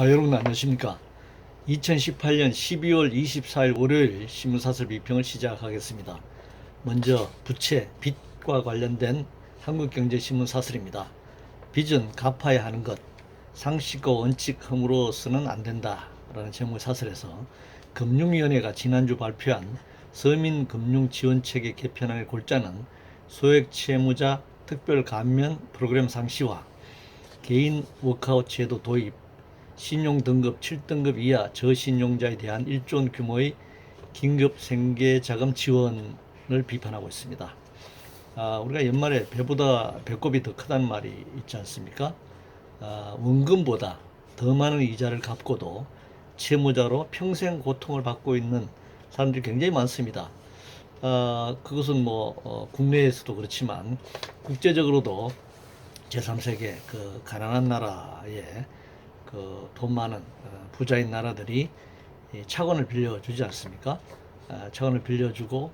여러분 안녕하십니까? 2018년 12월 24일 월요일 신문사설 비평을 시작하겠습니다. 먼저 부채, 빚과 관련된 한국경제신문 사설입니다. 빚은 갚아야 하는 것, 상식과 원칙 흠으로서는 안 된다 라는 제목의 사설에서 금융위원회가 지난주 발표한 서민금융지원체계 개편안의 골자는 소액 채무자 특별 감면 프로그램 상시화, 개인 워크아웃 제도 도입, 신용등급 7등급 이하 저신용자에 대한 1조 원 규모의 긴급 생계자금 지원을 비판하고 있습니다. 우리가 연말에 배보다 배꼽이 더 크다는 말이 있지 않습니까? 원금보다 더 많은 이자를 갚고도 채무자로 평생 고통을 받고 있는 사람들이 굉장히 많습니다. 그것은 국내에서도 그렇지만 국제적으로도 제3세계 그 가난한 나라에 그 돈 많은 부자인 나라들이 차관을 빌려주지 않습니까? 차관을 빌려주고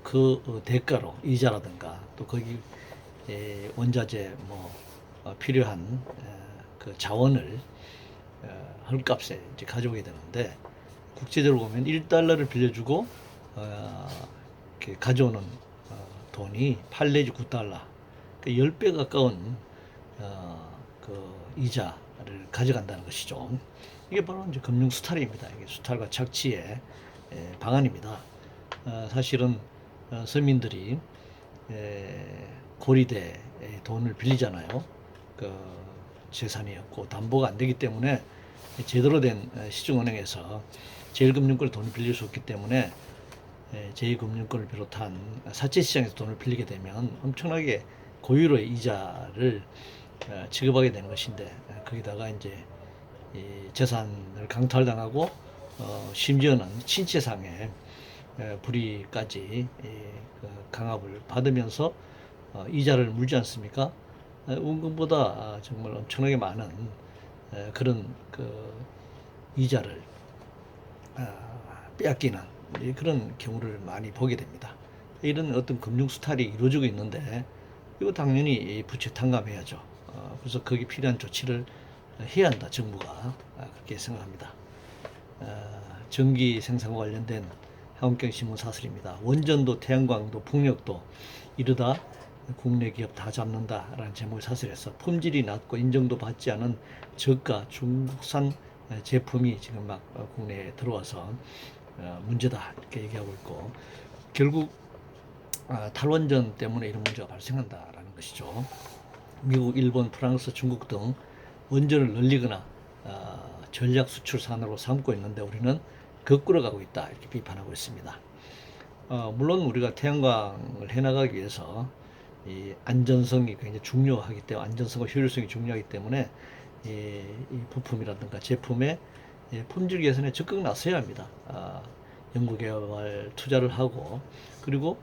그 대가로 이자라든가 또 거기 원자재 필요한 그 자원을 헐값에 이제 가져오게 되는데, 국제적으로 보면 1달러를 빌려주고 이렇게 가져오는 돈이 8 내지 9달러, 그 10배 가까운 그 이자를 가져간다는 것이죠. 이게 바로 이제 금융 수탈입니다. 이게 수탈과 착취의 방안입니다. 사실은 서민들이 고리대에 돈을 빌리잖아요. 그 재산이 없고 담보가 안 되기 때문에 제대로 된 시중은행에서 제1금융권에 돈을 빌릴 수 없기 때문에 제2금융권을 비롯한 사채시장에서 돈을 빌리게 되면 엄청나게 고유로의 이자를 지급하게 되는 것인데, 거기다가 이제 재산을 강탈당하고 심지어는 신체상의 불이까지 그 강압을 받으면서 이자를 물지 않습니까? 원금보다 정말 엄청나게 많은 그런 그 이자를 빼앗기는 그런 경우를 많이 보게 됩니다. 이런 어떤 금융 수탈이 이루어지고 있는데, 이거 당연히 부채 탕감해야죠. 그래서 거기 필요한 조치를 해야 한다, 정부가. 그렇게 생각합니다. 전기 생산과 관련된 한국경신문 사설입니다. 원전도 태양광도 풍력도 이러다 국내 기업 다 잡는다라는 제목의 사설에서 품질이 낮고 인정도 받지 않은 저가 중국산 제품이 지금 막 국내에 들어와서 문제다 이렇게 얘기하고 있고, 결국 탈원전 때문에 이런 문제가 발생한다라는 것이죠. 미국, 일본, 프랑스, 중국 등 원전을 늘리거나 전략 수출 산으로 삼고 있는데 우리는 거꾸로 가고 있다 이렇게 비판하고 있습니다. 물론 우리가 태양광을 해나가기 위해서 이 안전성이 굉장히 중요하기 때문에, 안전성과 효율성이 중요하기 때문에 이 부품이라든가 제품의 품질 개선에 적극 나서야 합니다. 연구개발 투자를 하고, 그리고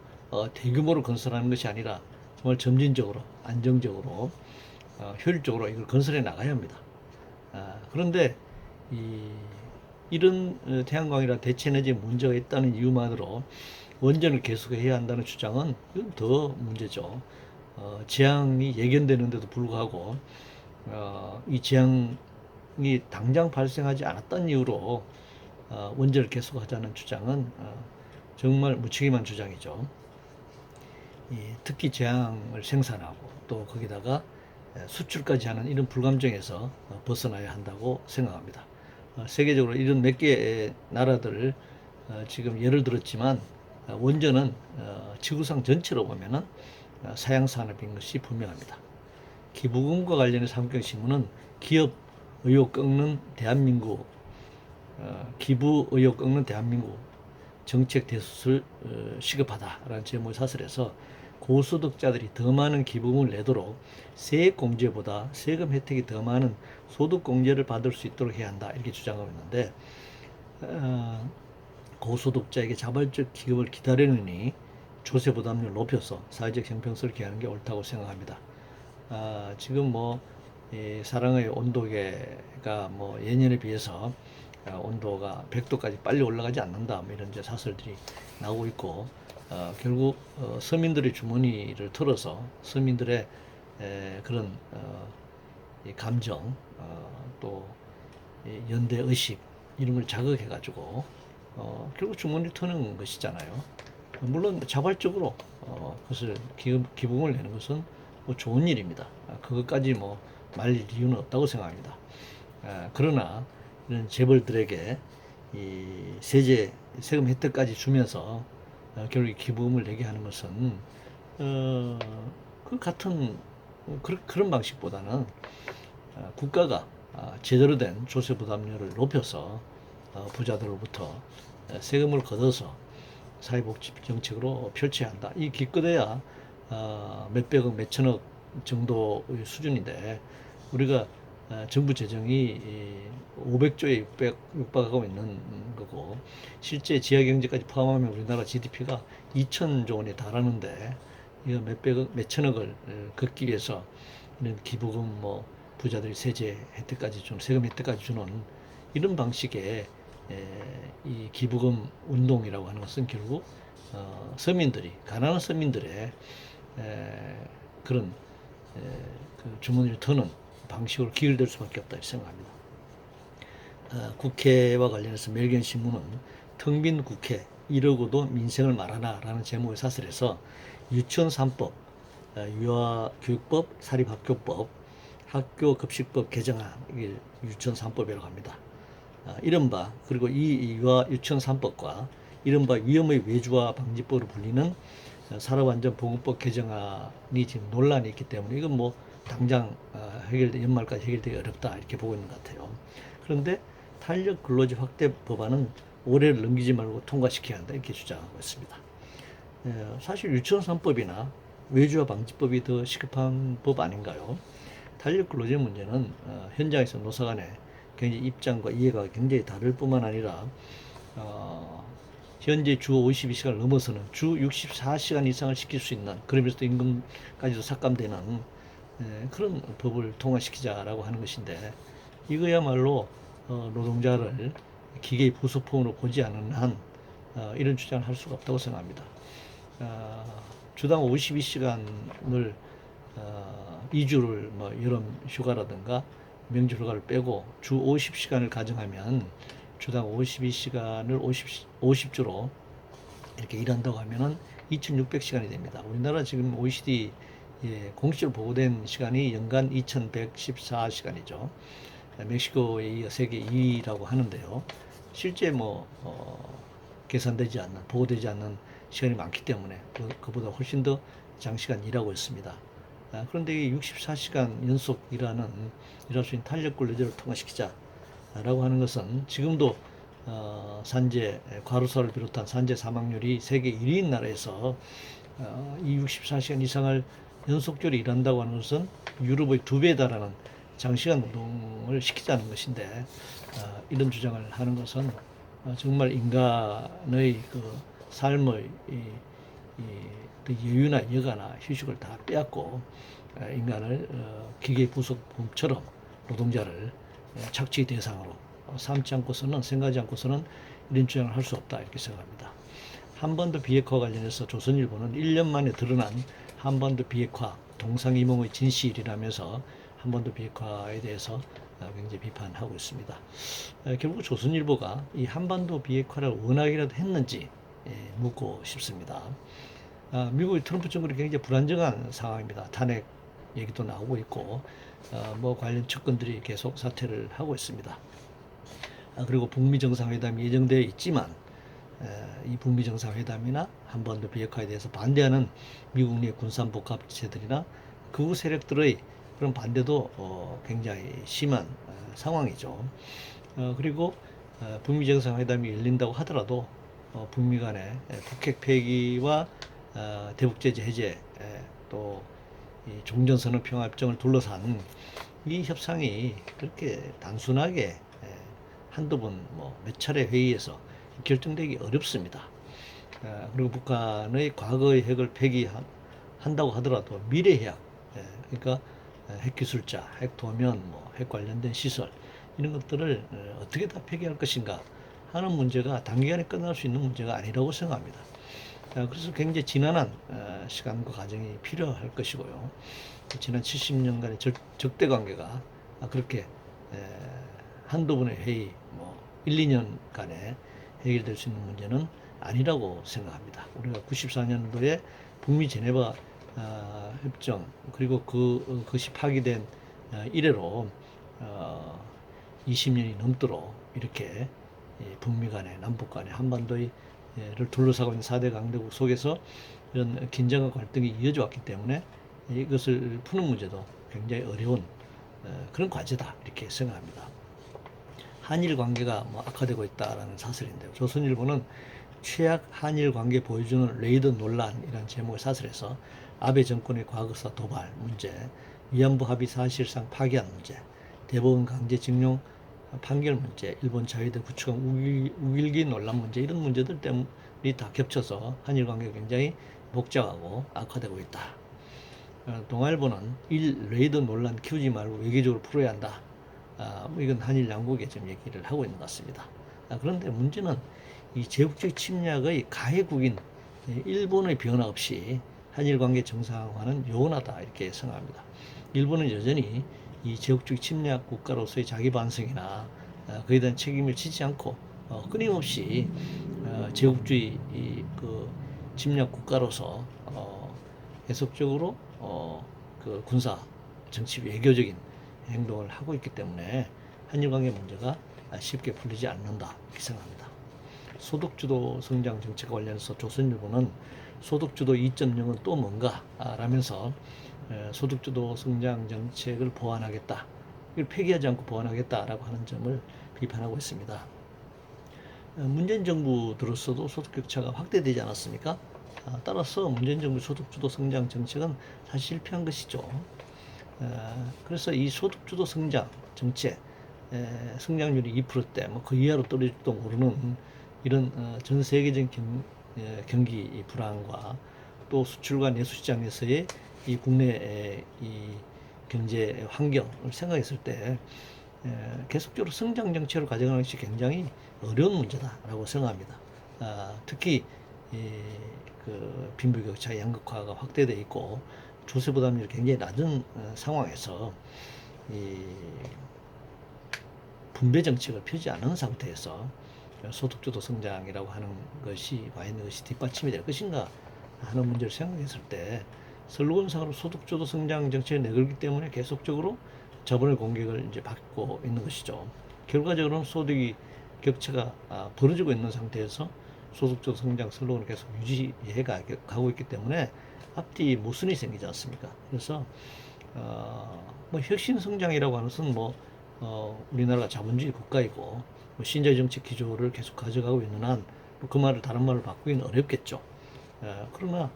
대규모로 건설하는 것이 아니라 정말 점진적으로 안정적으로 효율적으로 이걸 건설해 나가야 합니다. 그런데 이런 태양광이나 대체에너지 문제가 있다는 이유만으로 원전을 계속해야 한다는 주장은 이건 더 문제죠. 재앙이 예견되는데도 불구하고 이 재앙이 당장 발생하지 않았다는 이유로 원전을 계속하자는 주장은 정말 무책임한 주장이죠. 특히 재앙을 생산하고 또 거기다가 수출까지 하는 이런 불감정에서 벗어나야 한다고 생각합니다. 세계적으로 이런 몇 개의 나라들을 지금 예를 들었지만, 원전은 지구상 전체로 보면은 사양 산업인 것이 분명합니다. 기부금과 관련해서 한국경신문은 기업 의욕 꺾는 대한민국, 기부 의욕 꺾는 대한민국 정책 대수술 시급하다라는 제목의 사설에서 고소득자들이 더 많은 기부금을 내도록 세액공제보다 세금 혜택이 더 많은 소득공제를 받을 수 있도록 해야 한다 이렇게 주장하고 있는데, 고소득자에게 자발적 기금을 기다리느니 조세 부담률을 높여서 사회적 형평성을 기하는 게 옳다고 생각합니다. 지금 사랑의 온도계가 예년에 비해서 온도가 100도까지 빨리 올라가지 않는다, 이런 이제 사설들이 나오고 있고, 결국 서민들의 주머니를 털어서 서민들의 그런 이 감정, 또 연대 의식 이런 걸 자극해가지고 결국 주머니를 터는 것이잖아요. 물론 자발적으로 그것을 기부금을 내는 것은 뭐 좋은 일입니다. 그것까지 뭐 말릴 이유는 없다고 생각합니다. 그러나 이런 재벌들에게 이 세금 혜택까지 주면서 결국 기부금을 내게 하는 것은 그 같은 그런 방식보다는 국가가 제대로 된 조세 부담료를 높여서 부자들로부터 세금을 걷어서 사회복지 정책으로 펼쳐야 한다. 이 기껏해야 몇백억, 몇천억 정도의 수준인데 우리가 정부 재정이 500조에 육박하고 있는 거고 실제 지하경제까지 포함하면 우리나라 GDP가 2천조 원에 달하는데 이거 몇백억, 몇천억을 걷기 위해서 이런 기부금 뭐 부자들 세제 혜택까지 주는 세금 혜택까지 주는 이런 방식의 이 기부금 운동이라고 하는 것은 결국 서민들이 가난한 서민들의 그런 그 주머니를 터는 방식으로 기울될 수밖에 없다 생각합니다. 국회와 관련해서 매일경신문은 텅 빈 국회 이러고도 민생을 말하나라는 제목의 사설에서 유치원 3법, 유아교육법, 사립학교법, 학교급식법 개정안, 이게 유치원 3법이라고 합니다. 이른바 그리고 이 유치원 3법과 이른바 위험의 외주화 방지법으로 불리는 산업안전보건법 개정안이 지금 논란이 있기 때문에 이건 뭐 당장 연말까지 해결되기 어렵다 이렇게 보고 있는 것 같아요. 그런데 탄력 근로지 확대 법안은 올해를 넘기지 말고 통과시켜야 한다 이렇게 주장하고 있습니다. 사실 유치원 3법이나 외주화 방지법이 더 시급한 법 아닌가요? 탄력 근로제 문제는 현장에서 노사 간의 굉장히 입장과 이해가 굉장히 다를 뿐만 아니라 현재 주 52시간을 넘어서는 주 64시간 이상을 시킬 수 있는 그러면서도 임금까지도 삭감되는 그런 법을 통과시키자라고 하는 것인데 이거야말로 노동자를 기계의 부속품으로 보지 않는 한 이런 주장을 할 수가 없다고 생각합니다. 주당 52시간을 2주를 뭐 여름 휴가라든가 명절 휴가를 빼고 주 50시간을 가정하면 주당 52시간을 50주로 이렇게 일한다고 하면은 2600시간이 됩니다. 우리나라 지금 OECD 공식적으로 보고된 시간이 연간 2114시간이죠. 멕시코에 이어 세계 2위라고 하는데요. 실제 뭐 계산되지 않는 보고되지 않는 시간이 많기 때문에 그보다 훨씬 더 장시간 일하고 있습니다. 그런데 이 64시간 연속 일할 수 있는 탄력 근로제를 통과시키자라고 하는 것은 지금도 산재 과로사를 비롯한 산재 사망률이 세계 1위인 나라에서 이 64시간 이상을 연속적으로 일한다고 하는 것은 유럽의 2배에 달하는 장시간 노동을 시키자는 것인데 이런 주장을 하는 것은 정말 인간의 그 삶의 그 여유나 여가나 휴식을 다 빼앗고 인간을 기계 부속품처럼 노동자를 착취 대상으로 삼지 않고서는 생각하지 않고서는 이런 주장을 할 수 없다 이렇게 생각합니다. 한반도 비핵화 관련해서 조선일보는 1년 만에 드러난 한반도 비핵화 동상이몽의 진실이라면서 한반도 비핵화에 대해서 굉장히 비판하고 있습니다. 결국 조선일보가 이 한반도 비핵화를 원하기라도 했는지 묻고 싶습니다. 미국의 트럼프 정부는 굉장히 불안정한 상황입니다. 탄핵 얘기도 나오고 있고 뭐 관련 측근들이 계속 사퇴를 하고 있습니다. 그리고 북미 정상회담이 예정되어 있지만 이 북미 정상회담이나 한반도 비핵화에 대해서 반대하는 미국 내 군산복합체들이나 극우 세력들의 그런 반대도 굉장히 심한 상황이죠. 그리고 북미 정상회담이 열린다고 하더라도 북미 간의 북핵 폐기와 대북제재 해제 또 종전선언 평화협정을 둘러싼 이 협상이 그렇게 단순하게 한두 번 뭐 몇 차례 회의에서 결정되기 어렵습니다. 그리고 북한의 과거의 핵을 폐기한다고 하더라도 미래 핵, 그러니까 핵기술자, 핵도면, 뭐 핵 관련된 시설 이런 것들을 어떻게 다 폐기할 것인가 하는 문제가 단기간에 끝날 수 있는 문제가 아니라고 생각합니다. 그래서 굉장히 지난한 시간과 과정이 필요할 것이고요. 지난 70년간의 적대 관계가 그렇게 한두 번의 회의, 1, 2년간에 해결될 수 있는 문제는 아니라고 생각합니다. 우리가 94년도에 북미 제네바 협정, 그리고 그것이 파기된 이래로 20년이 넘도록 이렇게 북미 간에, 남북 간에, 한반도를 둘러싸고 있는 4대 강대국 속에서 이런 긴장과 갈등이 이어져 왔기 때문에 이것을 푸는 문제도 굉장히 어려운 그런 과제다, 이렇게 생각합니다. 한일 관계가 악화되고 있다라는 사설인데요. 조선일보는 최악 한일 관계 보여주는 레이더 논란이라는 제목의 사설에서 아베 정권의 과거사 도발 문제, 위안부 합의 사실상 파기한 문제, 대법원 강제징용 판결 문제, 일본 자위대 구축한 우길기 논란 문제, 이런 문제들 때문에 다 겹쳐서 한일 관계가 굉장히 복잡하고 악화되고 있다. 동아일보는 레이더 논란 키우지 말고 외교적으로 풀어야 한다. 이건 한일 양국에 지금 얘기를 하고 있는 것 같습니다. 그런데 문제는 이 제국주의 침략의 가해국인 일본의 변화 없이 한일 관계 정상화는 요원하다, 이렇게 생각합니다. 일본은 여전히 이 제국주의 침략 국가로서의 자기 반성이나 그에 대한 책임을 지지 않고 끊임없이 제국주의 그 침략 국가로서 계속적으로 그 군사, 정치, 외교적인 행동을 하고 있기 때문에 한일 관계 문제가 쉽게 풀리지 않는다, 이렇게 생각합니다. 소득주도 성장 정책과 관련해서 조선일보는 소득주도 2.0은 또 뭔가 라면서 소득주도 성장 정책을 보완하겠다, 이걸 폐기하지 않고 보완하겠다라고 하는 점을 비판하고 있습니다. 문재인 정부 들어서도 소득 격차가 확대되지 않았습니까? 따라서 문재인 정부 소득주도 성장 정책은 사실 실패한 것이죠. 그래서 이 소득주도 성장 정책, 성장률이 2%대, 그 이하로 떨어질지도 모르는 이런 전 세계적인 경기 불황과 또 수출과 내수 시장에서의 이 국내 이 경제 환경을 생각했을 때 계속적으로 성장 정책을 가져가는 것이 굉장히 어려운 문제다라고 생각합니다. 특히 그 빈부격차 양극화가 확대되어 있고 조세 부담률이 굉장히 낮은 상황에서 이 분배 정책을 펴지 않은 상태에서 소득주도 성장이라고 하는 것이 과연 이것이 뒷받침이 될 것인가 하는 문제를 생각했을 때 슬로건상으로 소득주도 성장 정책을 내걸기 때문에 계속적으로 자본의 공격을 이제 받고 있는 것이죠. 결과적으로는 소득이 격차가 벌어지고 있는 상태에서 소득주도 성장 슬로건을 계속 유지해 가고 있기 때문에 앞뒤 모순이 생기지 않습니까? 그래서 혁신 성장이라고 하는 것은 우리나라가 자본주의 국가이고 신자유 정책 기조를 계속 가져가고 있는 한 그 말을 다른 말로 바꾸기는 어렵겠죠. 그러나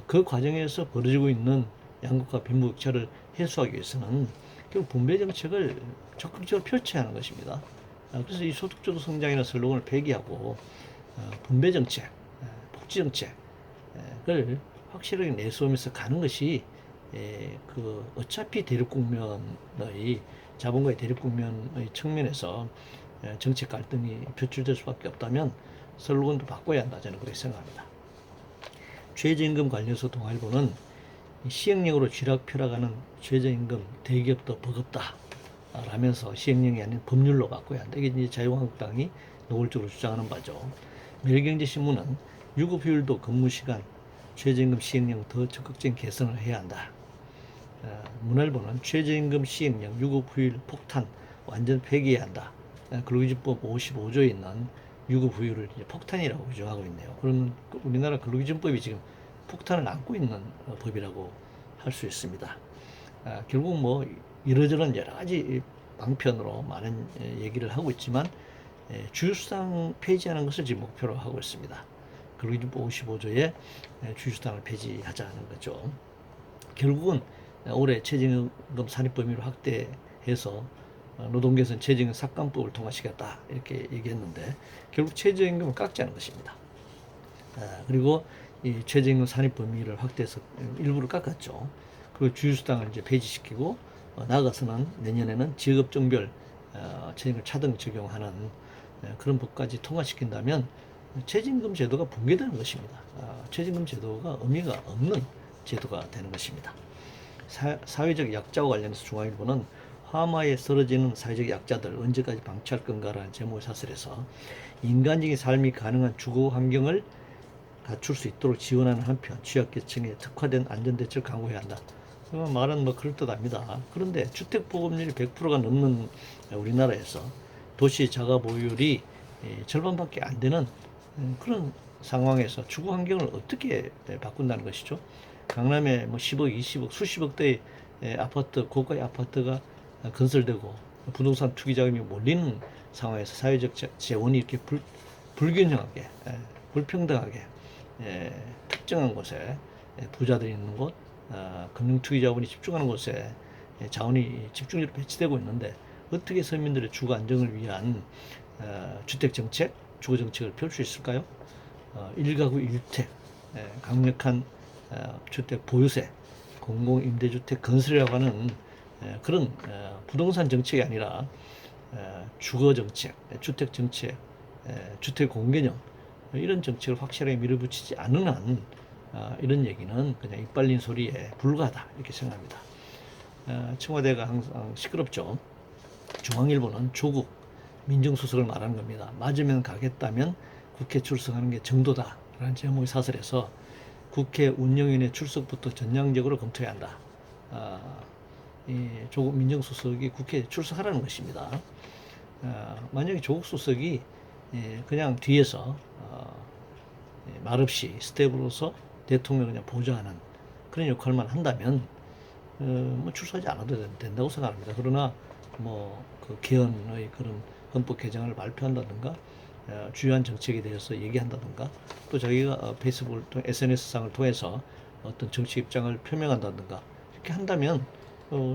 그 과정에서 벌어지고 있는 양극화 빈부격차를 해소하기 위해서는 결국 분배 정책을 적극적으로 펼쳐야 하는 것입니다. 그래서 이 소득주도 성장이라는 슬로건을 폐기하고 분배 정책, 복지 정책을 확실하게 내세우면서 가는 것이 그 어차피 대립국면의 자본과의 대립국면의 측면에서 정책 갈등이 표출될 수밖에 없다면 슬로건도 바꿔야 한다, 저는 그렇게 생각합니다. 최저임금 관련해서 동아일보는 시행령으로 쥐락펴락하는 최저임금 대기업도 버겁다 라면서 시행령이 아닌 법률로 바꿔야 한다. 이게 이제 자유한국당이 노골적으로 주장하는 바죠. 매일경제신문은 유급휴일도 근무시간 최저임금 시행령 더 적극적인 개선을 해야 한다. 문화일보는 최저임금 시행령 유급휴일 폭탄 완전 폐기해야 한다. 근로기준법 55조에 있는 유급휴일을 폭탄이라고 규정하고 있네요. 그러면 우리나라 근로기준법이 지금 폭탄을 안고 있는 법이라고 할 수 있습니다. 결국 이러저런 여러 가지 방편으로 많은 얘기를 하고 있지만 주휴수당 폐지하는 것을 지금 목표로 하고 있습니다. 근로기준법 55조에 주휴수당을 폐지하자는 거죠. 결국은 올해 최저임금 산입 범위를 확대해서 노동개선 최저임금 삭감법을 통과시켰다, 이렇게 얘기했는데 결국 최저임금을 깎자는 것입니다. 그리고 이 최저임금 산입 범위를 확대해서 일부를 깎았죠. 그리고 주휴수당을 이제 폐지시키고 나아가서는 내년에는 지역업종별 최저임금 차등 적용하는 그런 법까지 통과시킨다면 최저임금 제도가 붕괴되는 것입니다. 최저임금 제도가 의미가 없는 제도가 되는 것입니다. 사회적 약자와 관련해서 중앙일보는 화마에 쓰러지는 사회적 약자들 언제까지 방치할 건가라는 제목의 사설에서 인간적인 삶이 가능한 주거 환경을 갖출 수 있도록 지원하는 한편 취약계층에 특화된 안전대책을 강구해야 한다. 말은 뭐 그럴듯합니다. 그런데 주택보급률이 100%가 넘는 우리나라에서 도시 자가 보유율이 절반밖에 안 되는 그런 상황에서 주거 환경을 어떻게 바꾼다는 것이죠. 강남에 뭐 10억, 20억, 수십억대의 아파트, 고가의 아파트가 건설되고 부동산 투기 자금이 몰리는 상황에서 사회적 재원이 이렇게 불균형하게, 불평등하게 특정한 곳에 부자들이 있는 곳, 금융투기 자본이 집중하는 곳에 자원이 집중적으로 배치되고 있는데 어떻게 서민들의 주거 안정을 위한 주택 정책, 주거 정책을 펼 수 있을까요? 1가구 1주택, 강력한 주택 보유세, 공공임대주택 건설이라고 하는 그런 부동산 정책이 아니라 주거 정책, 주택 정책, 주택 공개념 이런 정책을 확실하게 밀어붙이지 않는 한 이런 얘기는 그냥 이빨린 소리에 불과하다 이렇게 생각합니다. 청와대가 항상 시끄럽죠. 중앙일보는 조국 민정수석을 말하는 겁니다. 맞으면 가겠다면 국회 출석하는 게 정도다 라는 제목의 사설에서 국회 운영위원회 출석부터 전향적으로 검토해야 한다. 이 조국 민정수석이 국회에 출석하라는 것입니다. 만약에 조국 수석이 그냥 뒤에서 말없이 스텝으로서 대통령을 그냥 보좌하는 그런 역할만 한다면 뭐 출석하지 않아도 된다고 생각합니다. 그러나 뭐 그 개헌의 그런 헌법 개정을 발표한다든가 주요한 정책에 대해서 얘기한다든가 또 자기가 페이스북을 통해 SNS상을 통해서 어떤 정치 입장을 표명한다든가 이렇게 한다면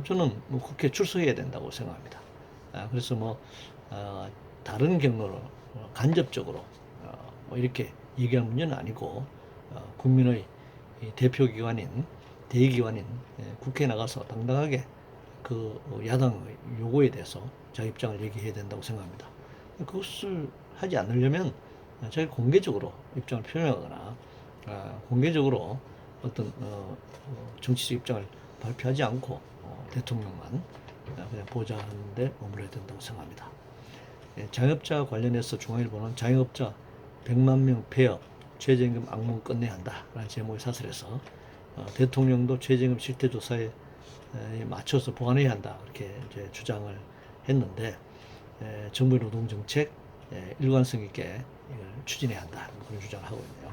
저는 뭐 국회에 출석해야 된다고 생각합니다. 그래서 뭐 다른 경로로 간접적으로 뭐 이렇게 얘기할 문제는 아니고 국민의 대표기관인 대의기관인 국회에 나가서 당당하게 그 야당의 요구에 대해서 자기 입장을 얘기해야 된다고 생각합니다. 그것을 하지 않으려면 자기 공개적으로 입장을 표명하거나 공개적으로 어떤 정치적 입장을 발표하지 않고 대통령만 그냥 보좌하는 데 머물러야 된다고 생각합니다. 자영업자 관련해서 중앙일보는 자영업자 100만 명 폐업, 최저임금 악몽 끝내야 한다 라는 제목의 사설에서 대통령도 최저임금 실태조사에 맞춰서 보완해야 한다 이렇게 이제 주장을 했는데 정부의 노동정책 일관성 있게 이걸 추진해야 한다 그런 주장을 하고 있네요.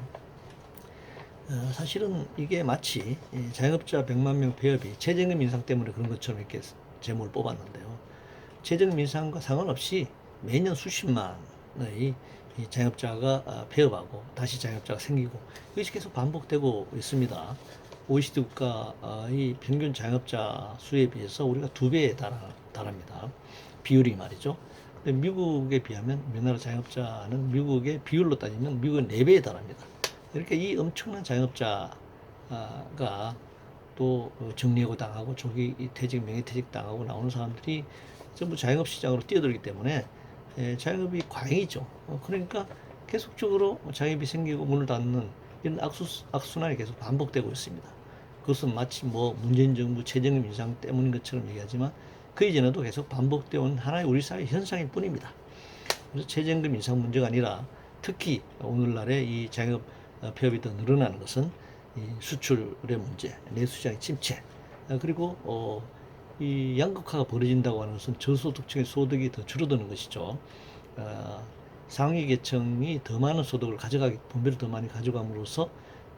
사실은 이게 마치 자영업자 100만 명 폐업이 최저임금 인상 때문에 그런 것처럼 이렇게 제목을 뽑았는데요. 최저임금 인상과 상관없이 매년 수십만의 자영업자가 폐업하고 다시 자영업자가 생기고 이것이 계속 반복되고 있습니다. OECD 국가의 평균 자영업자 수에 비해서 우리가 2배에 달합니다. 비율이 말이죠. 근데 미국에 비하면 우리나라 자영업자는 미국의 비율로 따지면 미국은 4배에 달합니다. 이렇게 이 엄청난 자영업자가 또 정리해고 당하고 조기 퇴직, 명예퇴직 당하고 나오는 사람들이 전부 자영업 시장으로 뛰어들기 때문에 자영업이 과잉이죠. 그러니까 계속적으로 자영업이 생기고 문을 닫는 이런 악순환이 계속 반복되고 있습니다. 그것은 마치 뭐 문재인 정부 최저임금 인상 때문인 것처럼 얘기하지만 그 이전에도 계속 반복되어 온 하나의 우리 사회 현상일 뿐입니다. 그래서 최저임금 인상 문제가 아니라 특히 오늘날의 이 자영업 폐업이 더 늘어나는 것은 이 수출의 문제, 내수시장의 침체, 그리고 이 양극화가 벌어진다고 하는 것은 저소득층의 소득이 더 줄어드는 것이죠. 상위 계층이 더 많은 소득을 가져가기, 분배를 더 많이 가져감으로써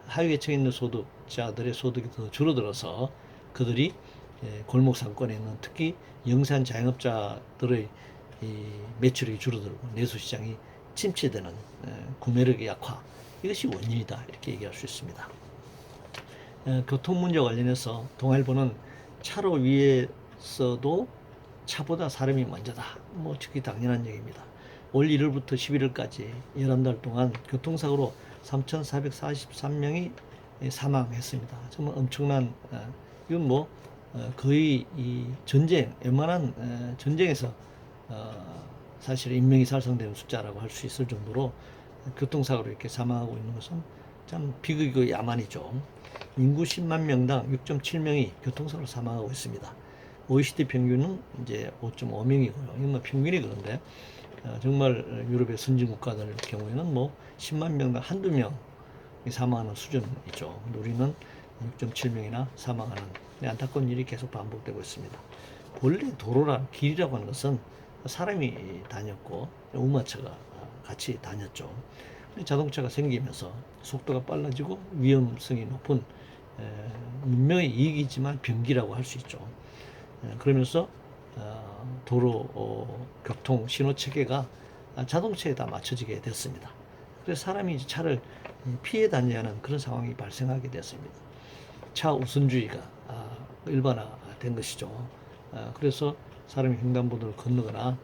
하위 계층에 있는 소득자들의 소득이 더 줄어들어서 그들이 골목 상권에 있는 특히 영세한 자영업자들의 이 매출이 줄어들고 내수시장이 침체되는 구매력의 약화 이것이 원인이다 이렇게 얘기할 수 있습니다. 교통 문제와 관련해서 동아일보는 차로 위에서도 차보다 사람이 먼저다. 뭐 특히 당연한 얘기입니다. 올 1월부터 11월까지 11달 동안 교통사고로 3,443명이 사망했습니다. 정말 엄청난 이건 뭐 거의 이 전쟁 웬만한 전쟁에서 사실 인명이 살상되는 숫자라고 할 수 있을 정도로 교통사고로 이렇게 사망하고 있는 것은 참 비극이고 야만이죠. 인구 10만 명당 6.7명이 교통사고로 사망하고 있습니다. OECD 평균은 이제 5.5명이고요. 이건 평균이 그런데 정말 유럽의 선진 국가들 경우에는 뭐 10만 명당 한두 명이 사망하는 수준이죠. 우리는 6.7명이나 사망하는 안타까운 일이 계속 반복되고 있습니다. 본래 도로란 길이라고 하는 것은 사람이 다녔고 우마차가 같이 다녔죠. 자동차가 생기면서 속도가 빨라지고 위험성이 높은 문명의 이익이지만 병기라고 할 수 있죠. 그러면서 도로 교통 신호 체계가 자동차에 다 맞춰지게 됐습니다. 그래서 사람이 차를 피해 다니는 그런 상황이 발생하게 됐습니다. 차 우선주의가 일반화된 것이죠. 그래서 사람이 횡단보도를 건너거나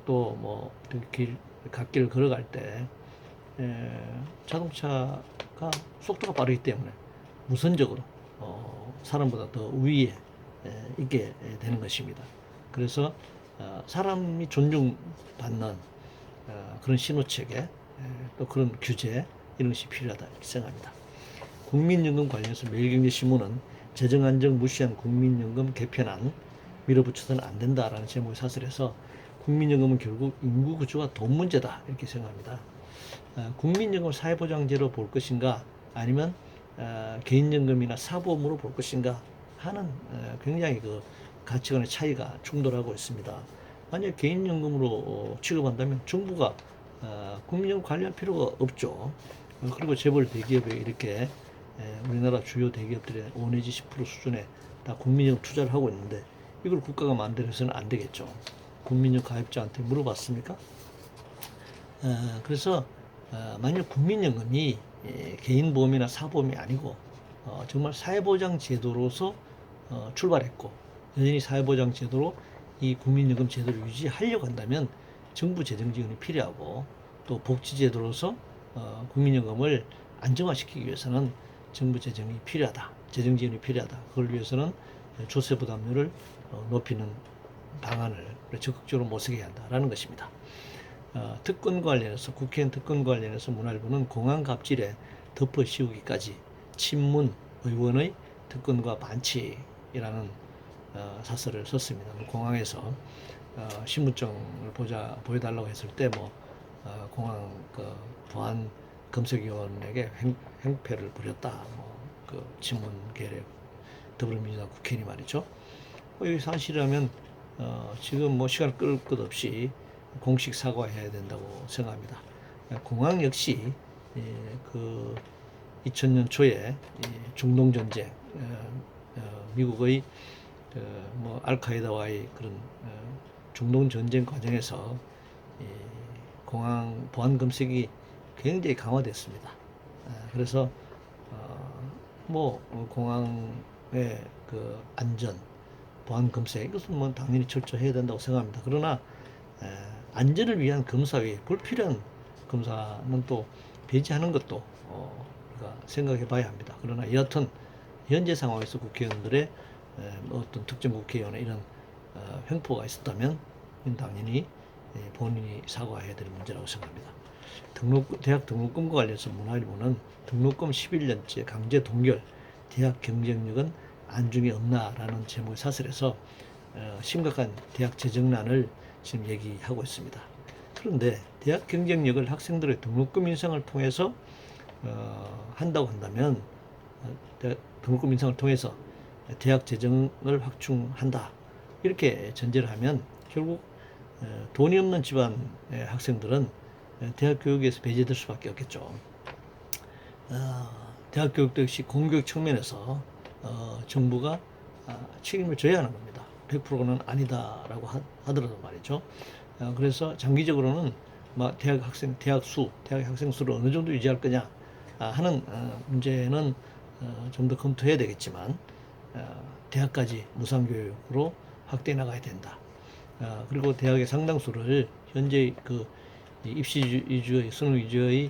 또 뭐 갓길을 걸어갈 때 자동차가 속도가 빠르기 때문에 우선적으로 사람보다 더 위에 있게 되는 것입니다. 그래서 사람이 존중받는 그런 신호체계 또 그런 규제 이런 것이 필요하다 이렇게 생각합니다. 국민연금 관련해서 매일경제신문은 재정안정 무시한 국민연금 개편안 밀어붙여서는 안 된다라는 제목의 사설에서 국민연금은 결국 인구구조와 돈 문제다 이렇게 생각합니다. 국민연금을 사회보장제로 볼 것인가 아니면 개인연금이나 사보험으로 볼 것인가 하는 굉장히 그 가치관의 차이가 충돌하고 있습니다. 만약 개인연금으로 취급한다면 정부가 국민연금 관리할 필요가 없죠. 그리고 재벌 대기업에 이렇게 우리나라 주요 대기업들의 5 내지 10% 수준의 다 국민연금 투자를 하고 있는데 이걸 국가가 만들어서는 안 되겠죠. 국민연금 가입자한테 물어봤습니까? 그래서 만약 국민연금이 개인보험이나 사보험이 아니고 정말 사회보장 제도로서 출발했고 여전히 사회보장 제도로 이 국민연금 제도를 유지하려고 한다면 정부 재정 지원이 필요하고 또 복지 제도로서 국민연금을 안정화시키기 위해서는 정부 재정이 필요하다. 재정 지원이 필요하다. 그걸 위해서는 조세 부담률을 높이는 방안을 적극적으로 모색해야 한다라는 것입니다. 특권 관련해서 국회의원 특권 관련해서 문화일보는 공안 갑질에 덮어 씌우기까지 친문 의원의 특권과 반칙이라는 사설을 썼습니다. 공항에서 신분증을 보여달라고 했을 때 뭐 공항 그 보안 검색위원에게 행패를 부렸다. 그 친문 계열 더불어민주당 국회의원이 말이죠. 이 사실이라면 지금 뭐 시간을 끌 것 없이 공식 사과해야 된다고 생각합니다. 공항 역시 그 2000년 초에 중동 전쟁, 미국의 뭐 알카에다와의 그런 중동 전쟁 과정에서 공항 보안 검색이 굉장히 강화됐습니다. 그래서 뭐 공항의 그 안전 보안 검색 이것은 뭐 당연히 철저해야 된다고 생각합니다. 그러나 안전을 위한 검사 외에 불필요한 검사는 또 배제하는 것도 우리가 생각해 봐야 합니다. 그러나 여하튼 현재 상황에서 국회의원들의 어떤 특정 국회의원의 이런 횡포가 있었다면 당연히 본인이 사과해야 될 문제라고 생각합니다. 대학 등록금과 관련해서 문화일보는 등록금 11년째 강제 동결, 대학 경쟁력은 안중에 없나라는 제목의 사설에서 심각한 대학 재정난을 지금 얘기하고 있습니다. 그런데 대학 경쟁력을 학생들의 등록금 인상을 통해서 한다고 한다면 등록금 인상을 통해서 대학 재정을 확충한다 이렇게 전제를 하면 결국 돈이 없는 집안의 학생들은 대학 교육에서 배제될 수밖에 없겠죠. 대학 교육도 역시 공교육 측면에서 정부가 책임을 져야 하는 겁니다. 100%는 아니다라고 하더라도 말이죠. 그래서 장기적으로는 대학 학생 수를 어느 정도 유지할 거냐 하는 문제는 좀 더 검토해야 되겠지만 대학까지 무상교육으로 확대해 나가야 된다. 그리고 대학의 상당수를 현재 그 입시 위주의 수능 위주의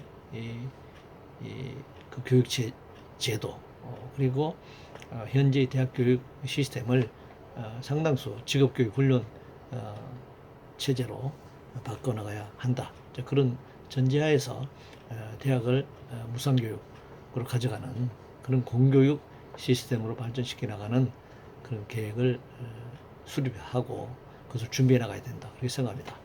그 교육 제도 그리고 현재의 대학 교육 시스템을 상당수 직업교육 훈련 체제로 바꿔나가야 한다. 그런 전제하에서 대학을 무상교육으로 가져가는 그런 공교육 시스템으로 발전시켜 나가는 그런 계획을 수립하고 그것을 준비해 나가야 된다. 그렇게 생각합니다.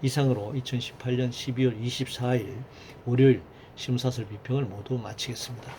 이상으로 2018년 12월 24일 월요일 심사설 비평을 모두 마치겠습니다.